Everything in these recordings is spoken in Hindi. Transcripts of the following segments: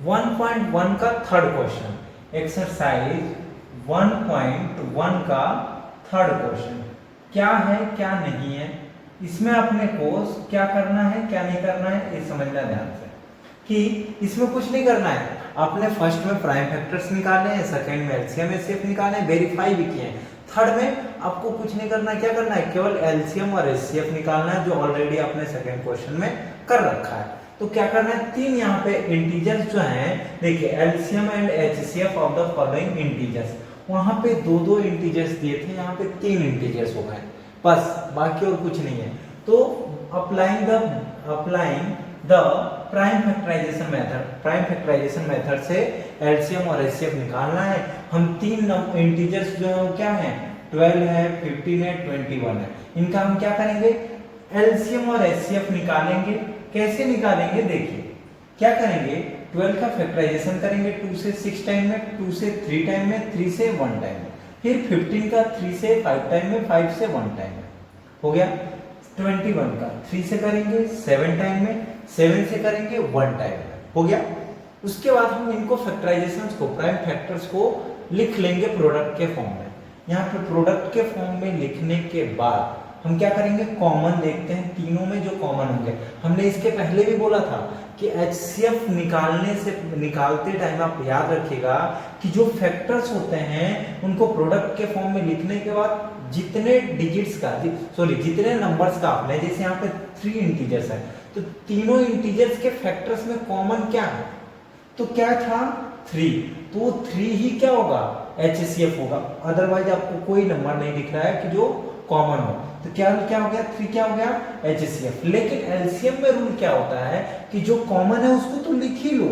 1.1 का थर्ड क्वेश्चन, एक्सरसाइज 1.1 का थर्ड क्वेश्चन क्या है क्या नहीं है, इसमें अपने को क्या करना है क्या नहीं करना है ये समझना ध्यान से। कि इसमें कुछ नहीं करना है, आपने फर्स्ट में प्राइम फैक्टर्स निकाले हैं, सेकंड में एलसीएम एचसीएफ निकाले हैं, वेरीफाई भी किए हैं, थर्ड में आपको कुछ नहीं करना है। क्या करना है, केवल एलसीएम और एचसीएफ निकालना है, जो ऑलरेडी आपने सेकंड क्वेश्चन में कर रखा है। तो क्या करना है, तीन यहाँ पे इंटीजर्स जो हैं, देखिए LCM and HCF of the following integers, वहां पे दो दो इंटीजर्स दिए थे, यहाँ पे तीन इंटीजर्स हो गए बस, बाकी और कुछ नहीं है। तो applying the prime factorization method, prime factorization method से एलसीएम और एचसीएफ निकालना है। हम तीन इंटीजर्स जो है क्या है, 12 है, 15 है, 21 है, इनका हम क्या करेंगे, एलसीएम और एचसीएफ निकालेंगे। कैसे निकालेंगे, देखिए क्या करेंगे, 12 का फैक्टराइजेशन करेंगे 2 से 6 टाइम में, 2 से 3 टाइम में, 3 से 1 टाइम में, फिर 15 का 3 से 5 टाइम में, 5 से 1 टाइम में, हो गया। 21 का 3 से करेंगे 7 टाइम में, 7 से करेंगे 1 टाइम में, हो गया। उसके बाद हम इनको फैक्टराइजेशंस को, प्राइम फैक्टर्स को लिख लेंगे प्रोडक्ट के फॉर्म में। यहाँ पे प्रोडक्ट के फॉर्म में लिखने के बाद हम क्या करेंगे, कॉमन देखते हैं, तीनों में जो कॉमन होंगे। हमने इसके पहले भी बोला था कि एचसीएफ निकालते टाइम आप याद रखिएगा कि जो फैक्टर्स होते हैं उनको प्रोडक्ट के फॉर्म में लिखने के बाद जितने डिजिट्स का, जितने नंबर्स का आपने, जैसे यहाँ पे 3 इंटीजर्स है, तो तीनों इंटीजर्स के फैक्टर्स में कॉमन क्या है, तो क्या था 3, तो 3 ही क्या होगा, एचसीएफ होगा। अदरवाइज आपको कोई नंबर नहीं दिख रहा है कि जो कॉमन हो, तो क्या क्या हो गया, 3 क्या हो गया, एचसीएफ। लेकिन एलसीएम में रूल क्या होता है कि जो कॉमन है उसको तो लिख ही लो,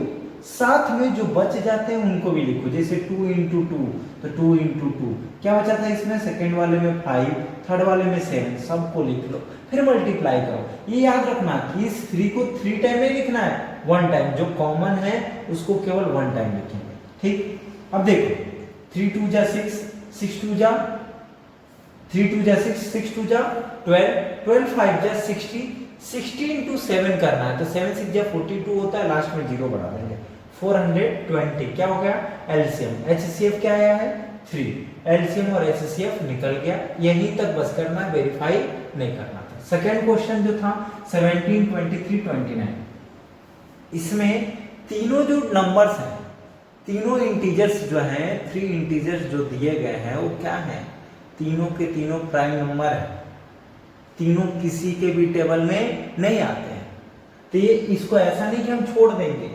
साथ में जो बच जाते हैं उनको भी लिखो। जैसे 2 into 2, तो 2 into 2 क्या बचा था इसमें, सेकंड वाले में 5, थर्ड वाले में 7, सबको लिख लो, फिर मल्टीप्लाई करो। ये याद रखना कि इस 3 को 3 टाइम में लिखना है, 1 टाइम, जो कॉमन है उसको केवल 1 टाइम लिखेंगे, ठीक। अब देखो 3 2 जा 6, 6 2 जा 3 2 जा 6, 6 2 जा 12, 12 5 जा 60, 60 into 7 करना है, तो 7 6 जा 42 होता है, लास्ट में 0 बढ़ा देंगे, 420 क्या हो गया एलसीएम। एचसीएफ क्या आया है 3, एलसीएम और एचसीएफ निकल गया। यहीं तक बस करना, वेरीफाई नहीं करना था। सेकंड क्वेश्चन जो था 17 23 29, इसमें तीनों जो नंबर्स हैं, तीनों इंटीजर्स जो हैं, 3 इंटीजर्स जो दिए गए हैं वो क्या हैं, तीनों के तीनों प्राइम नंबर है, तीनों किसी के भी टेबल में नहीं आते हैं। तो ये इसको ऐसा नहीं कि हम छोड़ देंगे,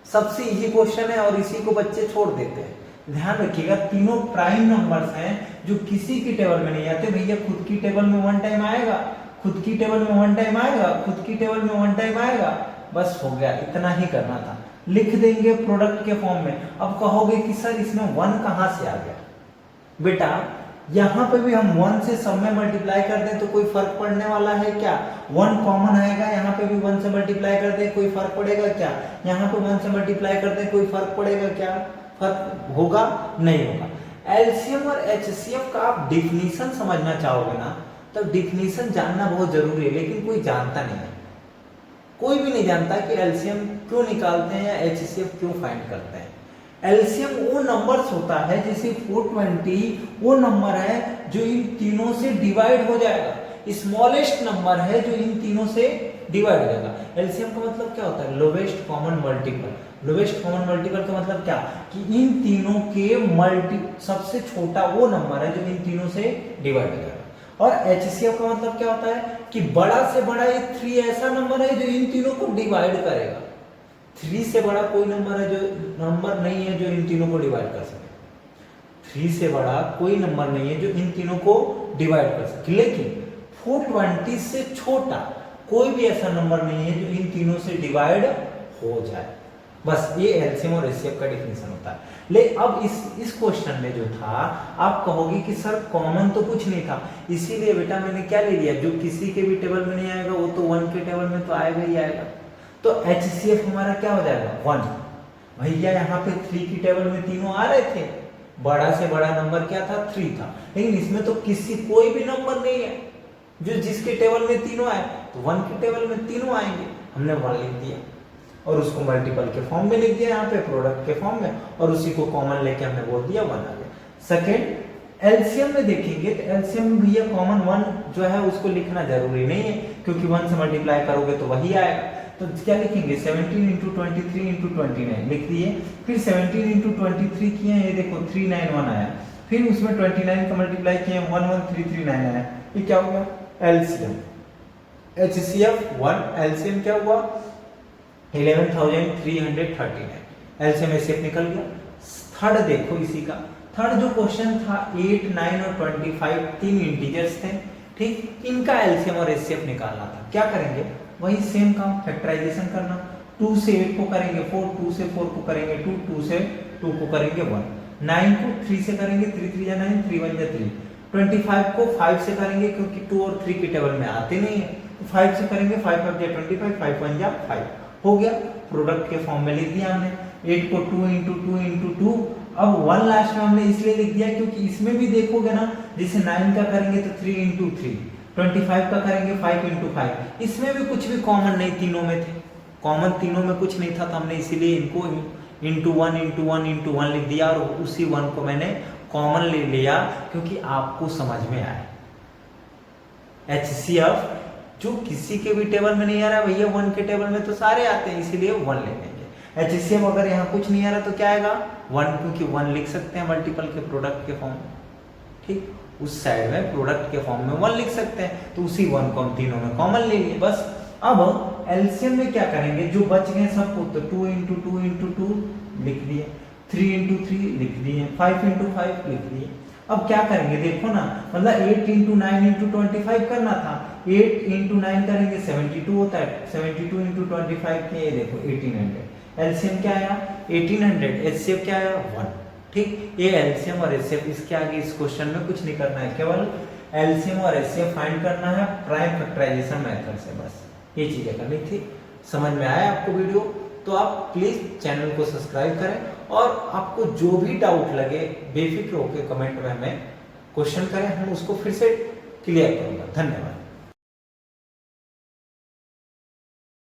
सबसे इजी क्वेश्चन है और इसी को बच्चे छोड़ देते हैं। ध्यान रखिएगा तीनों प्राइम नंबर्स हैं जो किसी की टेबल में नहीं आते। भैया खुद की टेबल में 1 टाइम आएगा, खुद की टेबल में 1 टाइम आएगा, खुद की टेबल में 1 टाइम आएगा, बस हो गया, इतना ही करना था। लिख देंगे प्रोडक्ट के फॉर्म में। अब कहोगे कि सर इसमें 1 कहां से आ गया, बेटा यहाँ पे भी हम 1 से सब में मल्टीप्लाई कर दें तो कोई फर्क पड़ने वाला है क्या, 1 कॉमन आएगा, यहाँ पे भी 1 से मल्टीप्लाई कर दें कोई फर्क पड़ेगा क्या, यहाँ पे 1 से मल्टीप्लाई कर दें कोई फर्क पड़ेगा क्या, फर्क होगा नहीं होगा। एलसीएम और एचसीएफ का आप डिफिनीशन समझना चाहोगे ना, तो डिफिनीशन जानना बहुत जरूरी है, लेकिन कोई जानता नहीं है, कोई भी नहीं जानता कि एलसीएम क्यों निकालते हैं या एचसीएफ क्यों फाइंड करते हैं। एलसीएम वो नंबर्स होता है, जैसे 420 वो नंबर है जो इन तीनों से डिवाइड हो जाएगा, स्मॉलेस्ट नंबर है जो इन तीनों से डिवाइड हो जाएगा। एलसीएम का मतलब क्या होता है, lowest common multiple. Lowest common multiple का मतलब क्या, कि इन तीनों के सबसे छोटा वो नंबर है जो इन तीनों से डिवाइड हो जाएगा। और एचसीएफ का मतलब क्या होता है कि बड़ा से बड़ा ये 3 ऐसा नंबर है जो इन तीनों को डिवाइड करेगा। 3 से बड़ा कोई नंबर है, जो नंबर नहीं है जो इन तीनों को डिवाइड कर सके। 3 से बड़ा कोई नंबर नहीं है जो इन तीनों को डिवाइड कर सके। लेकिन 420 से छोटा कोई भी ऐसा नंबर नहीं है जो इन तीनों से डिवाइड हो जाए। बस ये एलसीएम और एचसीएफ का डिफिनीशन होता है। ले अब इस क्वेश्चन में जो था, आप कहोगे कि सर कॉमन तो कुछ नहीं था, इसीलिए बेटा मैंने क्या ले लिया, जो किसी के भी टेबल में नहीं आएगा वो तो 1 के टेबल में तो आएगा ही आएगा। तो एचसीएफ हमारा क्या हो जाएगा 1। भैया यहाँ पे 3 की टेबल में तीनों आ रहे थे, बड़ा से बड़ा नंबर क्या था 3 था, लेकिन इसमें तो कोई भी नंबर नहीं है जो जिसके टेबल में तीनों आए, तो 1 के टेबल में तीनों आएंगे, हमने 1 लिख दिया। और उसको मल्टीपल के फॉर्म में लिख दिया यहाँ पे प्रोडक्ट के फॉर्म में, और उसी को कॉमन लेके हमने बोल दिया 1 आ गया। सेकेंड एलसीएम में देखेंगे तो एलसीएम में भैया कॉमन 1 जो है उसको लिखना जरूरी नहीं है, क्योंकि 1 से मल्टीप्लाई करोगे तो वही आएगा। तो क्या लिखेंगे 17 इंटू 23 इंटू 29 लिख दिए, फिर 17 इंटू 23 किए, ये देखो 391 आया, फिर उसमें 29 का मल्टीप्लाई किए 11339 आया, ये क्या हो गया एलसीएम। HCF 1 एलसीएम क्या हुआ 11339, एलसीएम HCF निकल गया। थर्ड देखो इसी का, थर्ड जो क्वेश्चन था 8, 9 और 25 तीन इंटीजर्स थे, ठीक, इनका एलसीएम और HCF निकालना था। क्या करेंगे वही सेम काम, फैक्टराइजेशन करना, 2 से 8 को करेंगे 4, 2 से 4 को करेंगे 2, 2 से 2 को करेंगे 1, 9 को 3 से करेंगे 3 3 या 9, 3 1 या 3, 25 को 5 से करेंगे क्योंकि 2 और 3 की टेबल में आते नहीं है, तो 5 से करेंगे 5 5 या 25, 5 1 या 5 हो गया, प्रोडक्ट के फॉर्म में लिख दिया हमने। 8 को 2 इंटू 2 इंटू 2, अब 1 लास्ट में हमने इसलिए लिख दिया क्योंकि इसमें भी देखोगे ना, जैसे 9 का करेंगे तो 3 इंटू 3, 25 का करेंगे 5 इंटू 5, इसमें भी कुछ भी कॉमन नहीं, तीनों में थे कॉमन, तीनों में कुछ नहीं था, तो हमने इसीलिए इनको इंटू 1 इंटू 1 इंटू 1 लिख दिया, और उसी 1 को मैंने कॉमन ले लिया क्योंकि आपको समझ में आए। HCF जो किसी के भी टेबल में नहीं आ रहा है भैया, 1 के टेबल में तो सारे आते हैं, इसीलिए 1 ले लेंगे। HCF अगर यहाँ कुछ नहीं आ रहा तो क्या आएगा 1, क्योंकि 1 लिख सकते हैं मल्टीपल के प्रोडक्ट के फॉर्म, ठीक, उस साइड में प्रोडक्ट के फॉर्म में 1 लिख सकते हैं, तो उसी 1 को हम तीनों में कॉमन ले लिए बस। अब एलसीएम में क्या करेंगे, जो बच गए सबको, तो 2 इंटू 2 इंटू 2 लिख दिए, 3 इंटू 3 लिख दिए, 5 इंटू 5 लिख दिए। अब क्या करेंगे देखो ना, मतलब 8 इंटू 9 इंटू 25 करना था, 8 इंटू 9 करेंगे 72 होता है, 72 इंटू 25 के, ये देखो 1800, एलसीएम क्या आया 1800, एचसीएफ क्या आया 1, ठीक, ये एलसीएम और एचसीएफ, इसके आगे इस क्वेश्चन में कुछ नहीं करना है, केवल एलसीएम और एचसीएफ फाइंड करना है प्राइम फैक्टराइजेशन मेथड से, बस ये चीजें करनी थी। समझ में आया आपको वीडियो, तो आप प्लीज चैनल को सब्सक्राइब करें, और आपको जो भी डाउट लगे बेफिक्र होकर कमेंट में हमें क्वेश्चन करें, हम उसको फिर से क्लियर करूंगा। धन्यवाद।